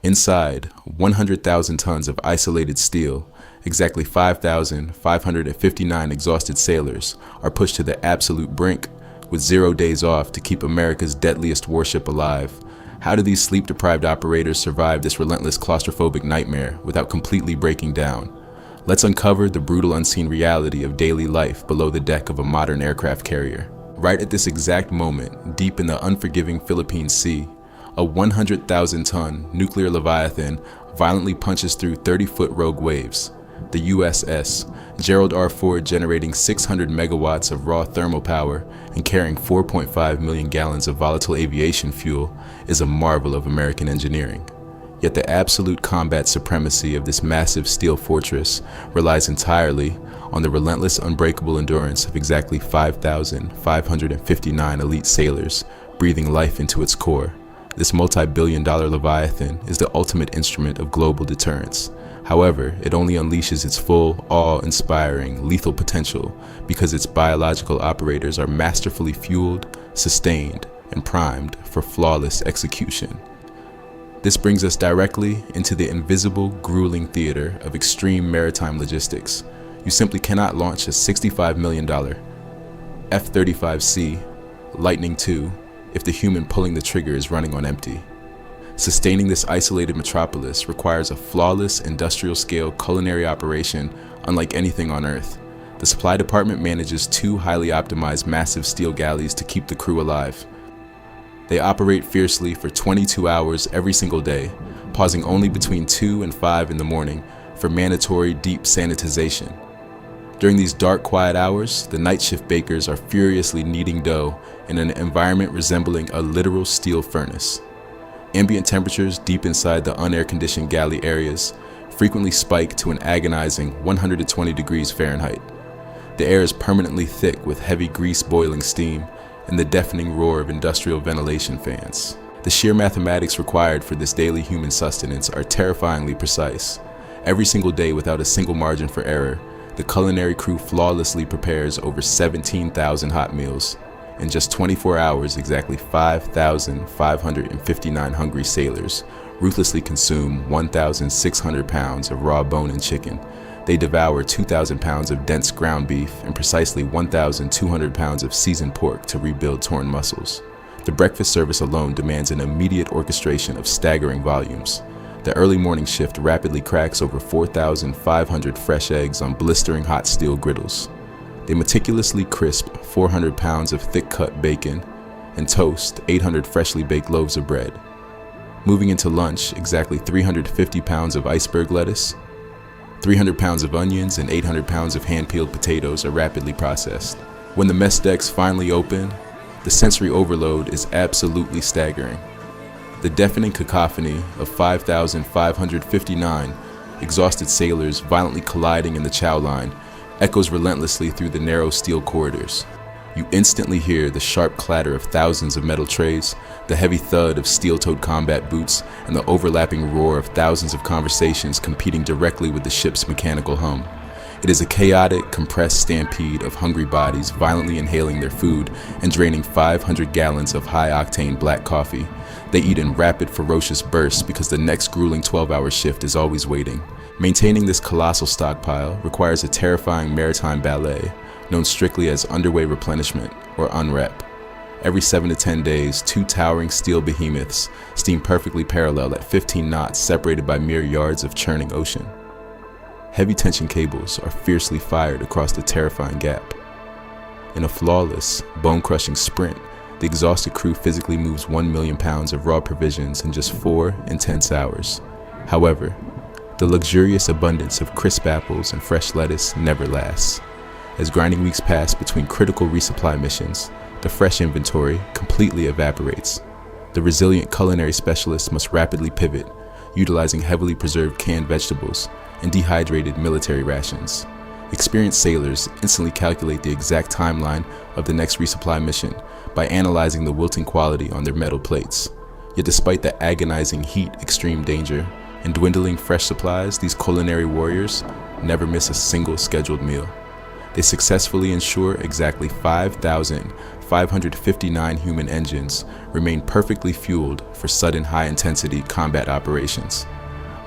Inside, 100,000 tons of isolated steel, exactly 5,559 exhausted sailors, are pushed to the absolute brink with 0 days off to keep America's deadliest warship alive. How do these sleep-deprived operators survive this relentless claustrophobic nightmare without completely breaking down? Let's uncover the brutal unseen reality of daily life below the deck of a modern aircraft carrier. Right at this exact moment, deep in the unforgiving Philippine Sea, a 100,000-ton nuclear leviathan violently punches through 30-foot rogue waves. The USS Gerald R generating 600 megawatts of raw thermal power and carrying 4.5 million gallons of volatile aviation fuel is a marvel of American engineering. Yet the absolute combat supremacy of this massive steel fortress relies entirely on the relentless, unbreakable endurance of exactly 5,559 elite sailors breathing life into its core. This multi-billion-dollar leviathan is the ultimate instrument of global deterrence. However, it only unleashes its full, awe-inspiring, lethal potential because its biological operators are masterfully fueled, sustained, and primed for flawless execution. This brings us directly into the invisible, grueling theater of extreme maritime logistics. You simply cannot launch a $65 million F-35C Lightning II if the human pulling the trigger is running on empty. Sustaining this isolated metropolis requires a flawless industrial-scale culinary operation unlike anything on Earth. The supply department manages 2 highly optimized massive steel galleys to keep the crew alive. They operate fiercely for 22 hours every single day, pausing only between 2 and 5 in the morning for mandatory deep sanitization. During these dark, quiet hours, the night shift bakers are furiously kneading dough in an environment resembling a literal steel furnace. Ambient temperatures deep inside the unair-conditioned galley areas frequently spike to an agonizing 120 degrees Fahrenheit. The air is permanently thick with heavy grease-boiling steam and the deafening roar of industrial ventilation fans. The sheer mathematics required for this daily human sustenance are terrifyingly precise. Every single day, without a single margin for error, the culinary crew flawlessly prepares over 17,000 hot meals. In just 24 hours, exactly 5,559 hungry sailors ruthlessly consume 1,600 pounds of raw bone and chicken. They devour 2,000 pounds of dense ground beef and precisely 1,200 pounds of seasoned pork to rebuild torn muscles. The breakfast service alone demands an immediate orchestration of staggering volumes. The early morning shift rapidly cracks over 4,500 fresh eggs on blistering hot steel griddles. They meticulously crisp 400 pounds of thick-cut bacon and toast 800 freshly baked loaves of bread. Moving into lunch, exactly 350 pounds of iceberg lettuce, 300 pounds of onions, and 800 pounds of hand-peeled potatoes are rapidly processed. When the mess decks finally open, the sensory overload is absolutely staggering. The deafening cacophony of 5,559 exhausted sailors violently colliding in the chow line echoes relentlessly through the narrow steel corridors. You instantly hear the sharp clatter of thousands of metal trays, the heavy thud of steel-toed combat boots, and the overlapping roar of thousands of conversations competing directly with the ship's mechanical hum. It is a chaotic, compressed stampede of hungry bodies violently inhaling their food and draining 500 gallons of high-octane black coffee. They eat in rapid, ferocious bursts because the next grueling 12-hour shift is always waiting. Maintaining this colossal stockpile requires a terrifying maritime ballet, known strictly as underway replenishment, or UNREP. Every 7 to 10 days, 2 towering steel behemoths steam perfectly parallel at 15 knots, separated by mere yards of churning ocean. Heavy tension cables are fiercely fired across the terrifying gap. In a flawless, bone-crushing sprint, the exhausted crew physically moves 1 million pounds of raw provisions in just 4 intense hours. However, the luxurious abundance of crisp apples and fresh lettuce never lasts. As grinding weeks pass between critical resupply missions, the fresh inventory completely evaporates. The resilient culinary specialists must rapidly pivot, utilizing heavily preserved canned vegetables and dehydrated military rations. Experienced sailors instantly calculate the exact timeline of the next resupply mission by analyzing the wilting quality on their metal plates. Yet despite the agonizing heat, extreme danger, and dwindling fresh supplies, these culinary warriors never miss a single scheduled meal. They successfully ensure exactly 559 human engines remain perfectly fueled for sudden high-intensity combat operations.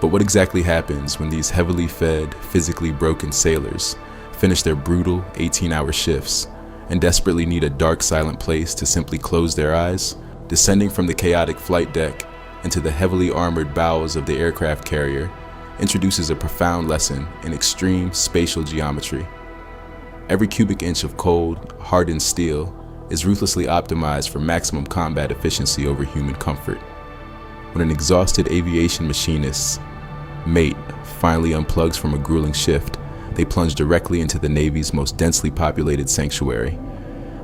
But what exactly happens when these heavily fed, physically broken sailors finish their brutal 18-hour shifts and desperately need a dark, silent place to simply close their eyes? Descending from the chaotic flight deck into the heavily armored bowels of the aircraft carrier introduces a profound lesson in extreme spatial geometry. Every cubic inch of cold, hardened steel is ruthlessly optimized for maximum combat efficiency over human comfort. When an exhausted aviation machinist's mate finally unplugs from a grueling shift, they plunge directly into the Navy's most densely populated sanctuary.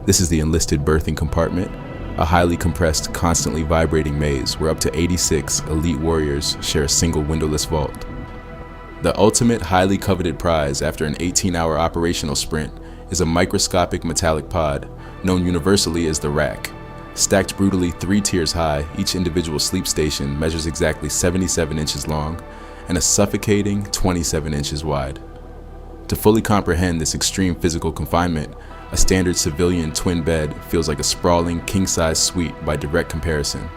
This is the enlisted berthing compartment, a highly compressed, constantly vibrating maze where up to 86 elite warriors share a single windowless vault. The ultimate highly coveted prize after an 18-hour operational sprint is a microscopic metallic pod, known universally as the rack. Stacked brutally 3 tiers high, each individual sleep station measures exactly 77 inches long and a suffocating 27 inches wide. To fully comprehend this extreme physical confinement, a standard civilian twin bed feels like a sprawling king-size suite by direct comparison.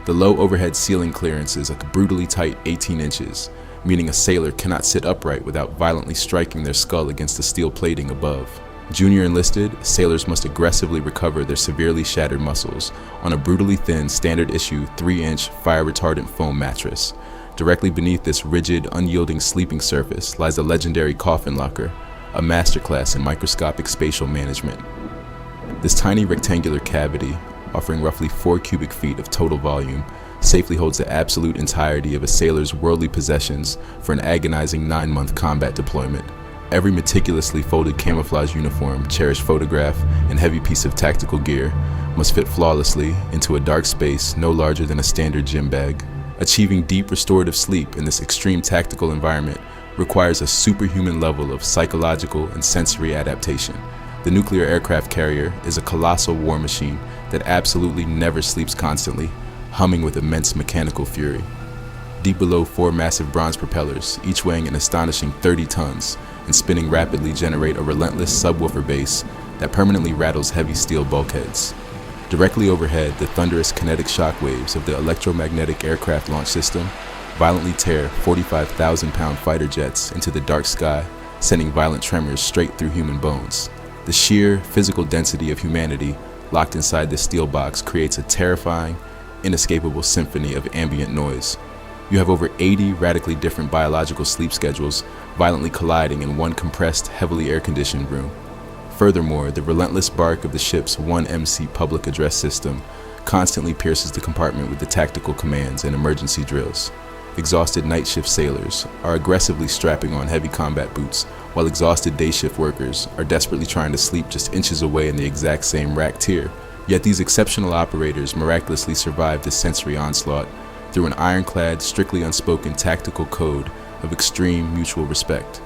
The low overhead ceiling clearance is a brutally tight 18 inches, meaning a sailor cannot sit upright without violently striking their skull against the steel plating above. Junior enlisted, sailors must aggressively recover their severely shattered muscles on a brutally thin standard issue 3-inch fire-retardant foam mattress. Directly beneath this rigid, unyielding sleeping surface lies a legendary coffin locker, a masterclass in microscopic spatial management. This tiny rectangular cavity, offering roughly 4 cubic feet of total volume, safely holds the absolute entirety of a sailor's worldly possessions for an agonizing 9-month combat deployment. Every meticulously folded camouflage uniform, cherished photograph, and heavy piece of tactical gear must fit flawlessly into a dark space no larger than a standard gym bag. Achieving deep restorative sleep in this extreme tactical environment requires a superhuman level of psychological and sensory adaptation. The nuclear aircraft carrier is a colossal war machine that absolutely never sleeps constantly, humming with immense mechanical fury. Deep below 4 massive bronze propellers, each weighing an astonishing 30 tons, and spinning rapidly generate a relentless subwoofer base that permanently rattles heavy steel bulkheads. Directly overhead, the thunderous kinetic shock waves of the electromagnetic aircraft launch system violently tear 45,000-pound fighter jets into the dark sky, sending violent tremors straight through human bones. The sheer physical density of humanity locked inside this steel box creates a terrifying, inescapable symphony of ambient noise. You have over 80 radically different biological sleep schedules violently colliding in one compressed, heavily air-conditioned room. Furthermore, the relentless bark of the ship's 1MC public address system constantly pierces the compartment with the tactical commands and emergency drills. Exhausted night shift sailors are aggressively strapping on heavy combat boots, while exhausted day shift workers are desperately trying to sleep just inches away in the exact same rack tier. Yet these exceptional operators miraculously survive this sensory onslaught through an ironclad, strictly unspoken tactical code of extreme mutual respect.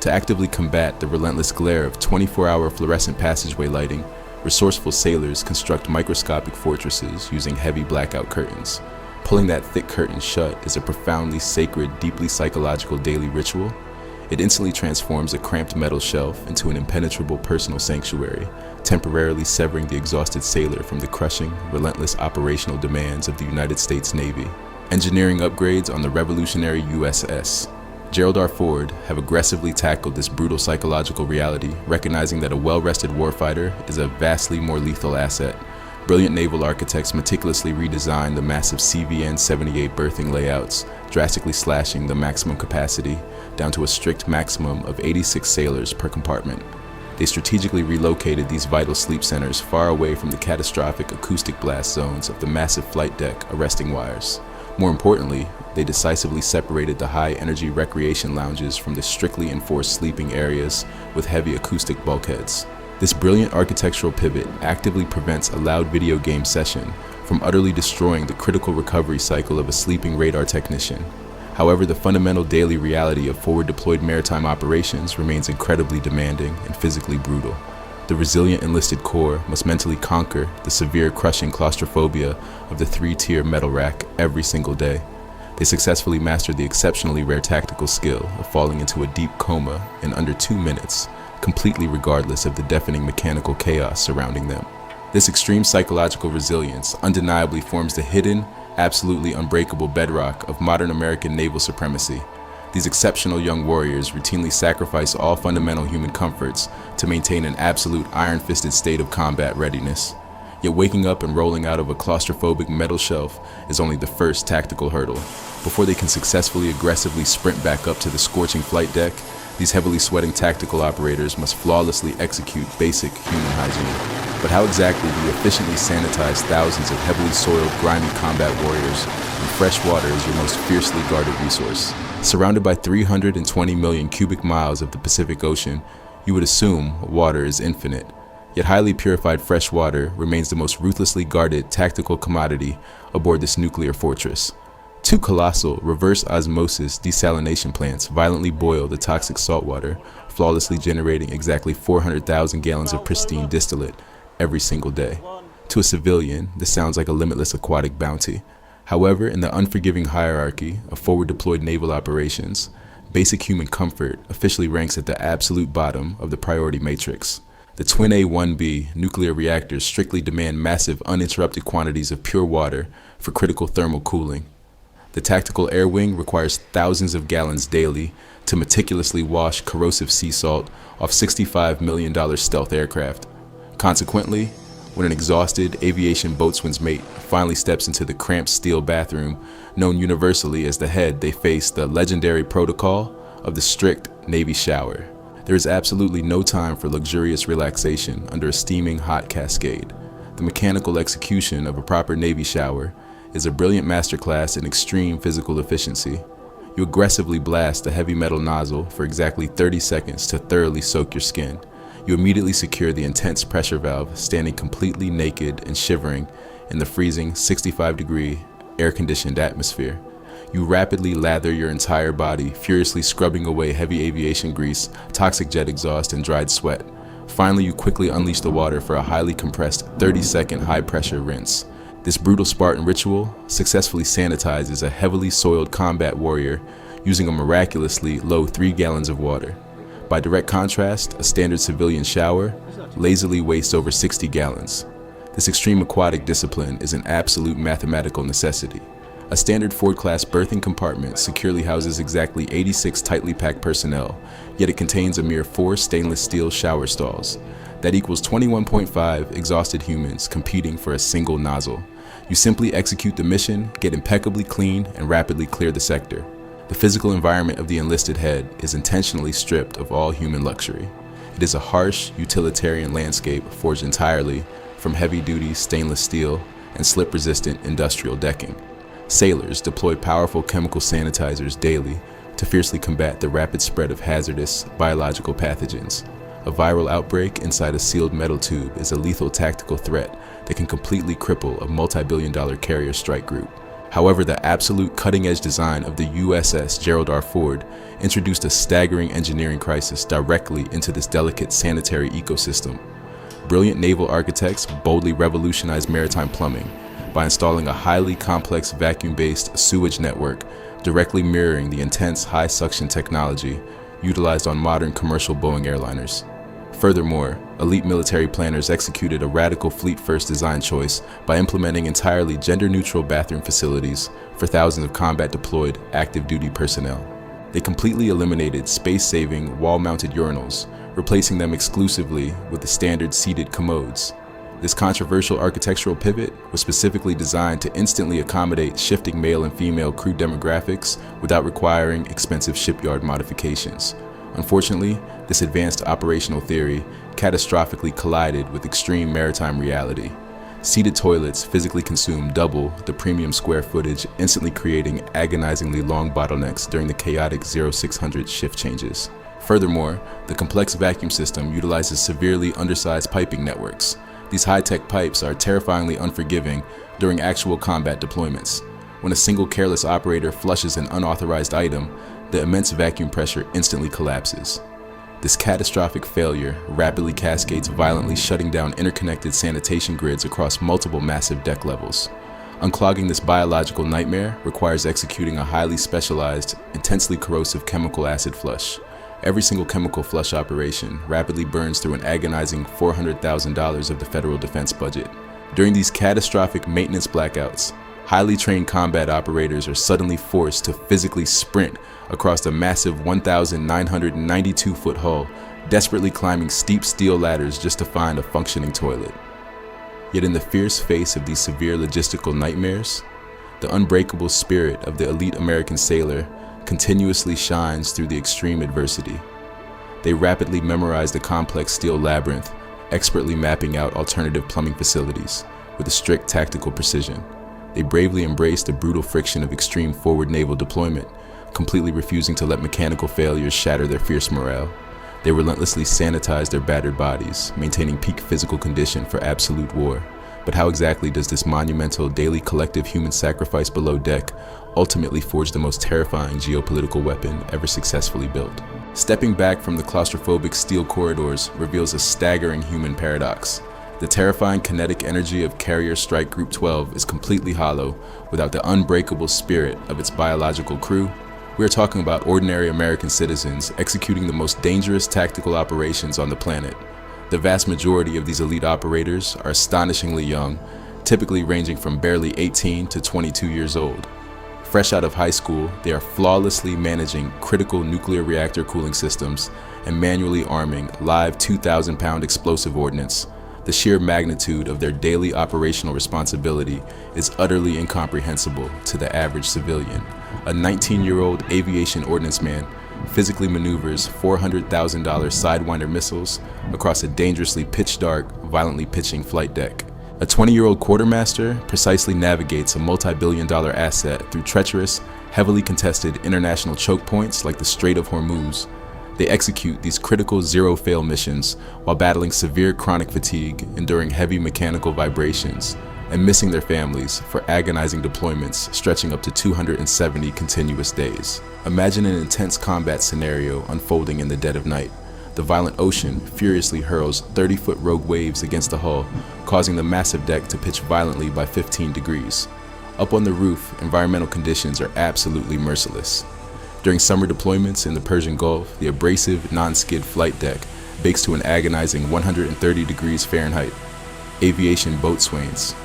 To actively combat the relentless glare of 24-hour fluorescent passageway lighting, resourceful sailors construct microscopic fortresses using heavy blackout curtains. Pulling that thick curtain shut is a profoundly sacred, deeply psychological daily ritual. It instantly transforms a cramped metal shelf into an impenetrable personal sanctuary, temporarily severing the exhausted sailor from the crushing, relentless operational demands of the United States Navy. Engineering upgrades on the revolutionary USS Gerald R have aggressively tackled this brutal psychological reality, recognizing that a well-rested warfighter is a vastly more lethal asset. Brilliant naval architects meticulously redesigned the massive CVN-78 berthing layouts, drastically slashing the maximum capacity down to a strict maximum of 86 sailors per compartment. They strategically relocated these vital sleep centers far away from the catastrophic acoustic blast zones of the massive flight deck arresting wires. More importantly, they decisively separated the high-energy recreation lounges from the strictly enforced sleeping areas with heavy acoustic bulkheads. This brilliant architectural pivot actively prevents a loud video game session from utterly destroying the critical recovery cycle of a sleeping radar technician. However, the fundamental daily reality of forward-deployed maritime operations remains incredibly demanding and physically brutal. The resilient enlisted corps must mentally conquer the severe crushing claustrophobia of the 3-tier metal rack every single day. They successfully mastered the exceptionally rare tactical skill of falling into a deep coma in under 2 minutes, completely regardless of the deafening mechanical chaos surrounding them. This extreme psychological resilience undeniably forms the hidden, absolutely unbreakable bedrock of modern American naval supremacy. These exceptional young warriors routinely sacrifice all fundamental human comforts to maintain an absolute iron-fisted state of combat readiness. Yet waking up and rolling out of a claustrophobic metal shelf is only the first tactical hurdle. Before they can successfully aggressively sprint back up to the scorching flight deck, these heavily sweating tactical operators must flawlessly execute basic human hygiene. But how exactly do you efficiently sanitize thousands of heavily soiled, grimy combat warriors when fresh water is your most fiercely guarded resource? Surrounded by 320 million cubic miles of the Pacific Ocean, you would assume water is infinite. Yet highly purified fresh water remains the most ruthlessly guarded tactical commodity aboard this nuclear fortress. Two colossal reverse osmosis desalination plants violently boil the toxic saltwater, flawlessly generating exactly 400,000 gallons of pristine distillate every single day. To a civilian, this sounds like a limitless aquatic bounty. However, in the unforgiving hierarchy of forward-deployed naval operations, basic human comfort officially ranks at the absolute bottom of the priority matrix. The twin A-1B nuclear reactors strictly demand massive uninterrupted quantities of pure water for critical thermal cooling. The tactical air wing requires thousands of gallons daily to meticulously wash corrosive sea salt off $65 million stealth aircraft. Consequently, when an exhausted aviation boatswain's mate finally steps into the cramped steel bathroom, known universally as the head, they face the legendary protocol of the strict Navy shower. There is absolutely no time for luxurious relaxation under a steaming hot cascade. The mechanical execution of a proper Navy shower is a brilliant masterclass in extreme physical efficiency. You aggressively blast the heavy metal nozzle for exactly 30 seconds to thoroughly soak your skin. You immediately secure the intense pressure valve, standing completely naked and shivering in the freezing 65-degree air-conditioned atmosphere. You rapidly lather your entire body, furiously scrubbing away heavy aviation grease, toxic jet exhaust, and dried sweat. Finally, you quickly unleash the water for a highly compressed 30-second high-pressure rinse. This brutal Spartan ritual successfully sanitizes a heavily soiled combat warrior using a miraculously low 3 gallons of water. By direct contrast, a standard civilian shower lazily wastes over 60 gallons. This extreme aquatic discipline is an absolute mathematical necessity. A standard Ford-class berthing compartment securely houses exactly 86 tightly packed personnel, yet it contains a mere 4 stainless steel shower stalls. That equals 21.5 exhausted humans competing for a single nozzle. You simply execute the mission, get impeccably clean, and rapidly clear the sector. The physical environment of the enlisted head is intentionally stripped of all human luxury. It is a harsh, utilitarian landscape forged entirely from heavy-duty stainless steel and slip-resistant industrial decking. Sailors deploy powerful chemical sanitizers daily to fiercely combat the rapid spread of hazardous biological pathogens. A viral outbreak inside a sealed metal tube is a lethal tactical threat that can completely cripple a multi-billion-dollar carrier strike group. However, the absolute cutting-edge design of the USS Gerald R. introduced a staggering engineering crisis directly into this delicate sanitary ecosystem. Brilliant naval architects boldly revolutionized maritime plumbing by installing a highly complex vacuum-based sewage network directly mirroring the intense high-suction technology utilized on modern commercial Boeing airliners. Furthermore, elite military planners executed a radical fleet-first design choice by implementing entirely gender-neutral bathroom facilities for thousands of combat-deployed active-duty personnel. They completely eliminated space-saving wall-mounted urinals, replacing them exclusively with the standard seated commodes. This controversial architectural pivot was specifically designed to instantly accommodate shifting male and female crew demographics without requiring expensive shipyard modifications. Unfortunately, this advanced operational theory catastrophically collided with extreme maritime reality. Seated toilets physically consume double the premium square footage, instantly creating agonizingly long bottlenecks during the chaotic 0600 shift changes. Furthermore, the complex vacuum system utilizes severely undersized piping networks. These high-tech pipes are terrifyingly unforgiving during actual combat deployments. When a single careless operator flushes an unauthorized item, the immense vacuum pressure instantly collapses. This catastrophic failure rapidly cascades, violently shutting down interconnected sanitation grids across multiple massive deck levels. Unclogging this biological nightmare requires executing a highly specialized, intensely corrosive chemical acid flush. Every single chemical flush operation rapidly burns through an agonizing $400,000 of the federal defense budget. During these catastrophic maintenance blackouts, highly trained combat operators are suddenly forced to physically sprint across the massive 1,992-foot hull, desperately climbing steep steel ladders just to find a functioning toilet. Yet in the fierce face of these severe logistical nightmares, the unbreakable spirit of the elite American sailor continuously shines through the extreme adversity. They rapidly memorize the complex steel labyrinth, expertly mapping out alternative plumbing facilities with a strict tactical precision. They bravely embrace the brutal friction of extreme forward naval deployment, completely refusing to let mechanical failures shatter their fierce morale. They relentlessly sanitize their battered bodies, maintaining peak physical condition for absolute war. But how exactly does this monumental daily collective human sacrifice below deck ultimately forge the most terrifying geopolitical weapon ever successfully built? Stepping back from the claustrophobic steel corridors reveals a staggering human paradox. The terrifying kinetic energy of Carrier Strike Group 12 is completely hollow without the unbreakable spirit of its biological crew. We are talking about ordinary American citizens executing the most dangerous tactical operations on the planet. The vast majority of these elite operators are astonishingly young, typically ranging from barely 18 to 22 years old. Fresh out of high school, they are flawlessly managing critical nuclear reactor cooling systems and manually arming live 2,000-pound explosive ordnance. The sheer magnitude of their daily operational responsibility is utterly incomprehensible to the average civilian. A 19-year-old aviation ordnance man physically maneuvers $400,000 Sidewinder missiles across a dangerously pitch-dark, violently pitching flight deck. A 20-year-old quartermaster precisely navigates a multi-billion-dollar asset through treacherous, heavily contested international choke points like the Strait of Hormuz. They execute these critical zero-fail missions while battling severe chronic fatigue, enduring heavy mechanical vibrations, and missing their families for agonizing deployments stretching up to 270 continuous days. Imagine an intense combat scenario unfolding in the dead of night. The violent ocean furiously hurls 30-foot rogue waves against the hull, causing the massive deck to pitch violently by 15 degrees. Up on the roof, environmental conditions are absolutely merciless. During summer deployments in the Persian Gulf, the abrasive, non-skid flight deck bakes to an agonizing 130 degrees Fahrenheit. Aviation boatswains,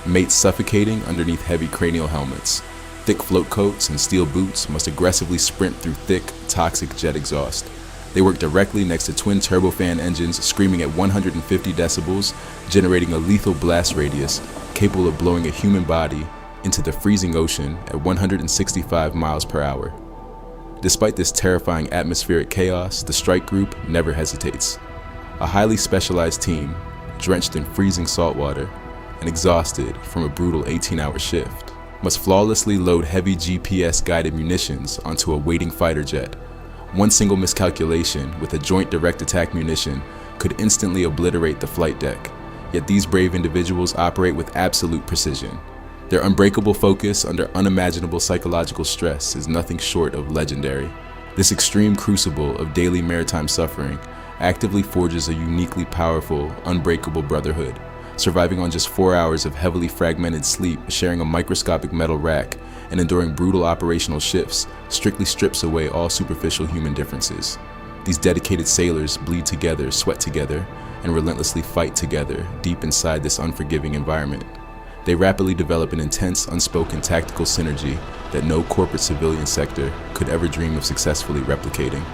mates suffocating underneath heavy cranial helmets. Thick float coats and steel boots must aggressively sprint through thick, toxic jet exhaust. They work directly next to twin turbofan engines screaming at 150 decibels, generating a lethal blast radius capable of blowing a human body into the freezing ocean at 165 miles per hour. Despite this terrifying atmospheric chaos, the strike group never hesitates. A highly specialized team, drenched in freezing saltwater and exhausted from a brutal 18-hour shift, must flawlessly load heavy GPS-guided munitions onto a waiting fighter jet. One single miscalculation with a joint direct attack munition could instantly obliterate the flight deck, yet these brave individuals operate with absolute precision. Their unbreakable focus under unimaginable psychological stress is nothing short of legendary. This extreme crucible of daily maritime suffering actively forges a uniquely powerful, unbreakable brotherhood, surviving on just 4 hours of heavily fragmented sleep, sharing a microscopic metal rack, and enduring brutal operational shifts strictly strips away all superficial human differences. These dedicated sailors bleed together, sweat together, and relentlessly fight together deep inside this unforgiving environment. They rapidly develop an intense, unspoken tactical synergy that no corporate civilian sector could ever dream of successfully replicating.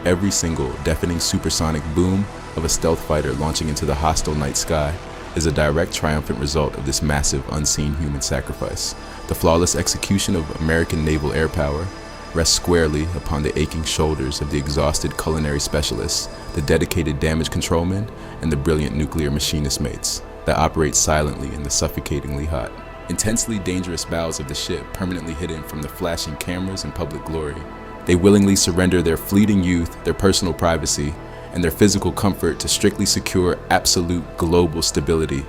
Every single deafening supersonic boom of a stealth fighter launching into the hostile night sky is a direct triumphant result of this massive unseen human sacrifice. The flawless execution of American naval air power rests squarely upon the aching shoulders of the exhausted culinary specialists, the dedicated damage controlmen, and the brilliant nuclear machinist mates that operate silently in the suffocatingly hot, intensely dangerous bows of the ship permanently hidden from the flashing cameras and public glory. They willingly surrender their fleeting youth, their personal privacy, and their physical comfort to strictly secure absolute global stability.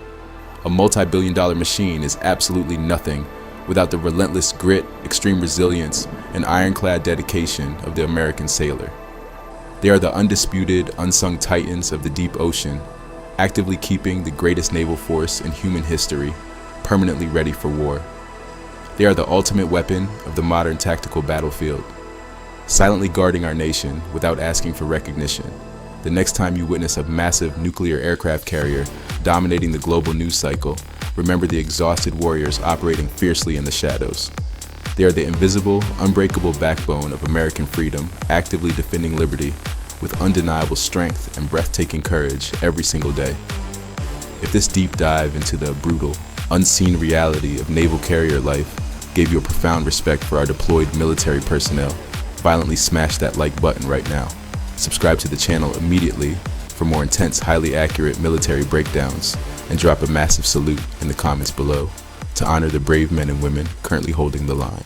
A multi-billion-dollar machine is absolutely nothing without the relentless grit, extreme resilience, and ironclad dedication of the American sailor. They are the undisputed, unsung titans of the deep ocean, actively keeping the greatest naval force in human history permanently ready for war. They are the ultimate weapon of the modern tactical battlefield. silently guarding our nation without asking for recognition. The next time you witness a massive nuclear aircraft carrier dominating the global news cycle, remember the exhausted warriors operating fiercely in the shadows. They are the invisible, unbreakable backbone of American freedom, actively defending liberty with undeniable strength and breathtaking courage every single day. If this deep dive into the brutal, unseen reality of naval carrier life gave you a profound respect for our deployed military personnel, violently smash that like button right now. Subscribe to the channel immediately for more intense, highly accurate military breakdowns, and drop a massive salute in the comments below to honor the brave men and women currently holding the line.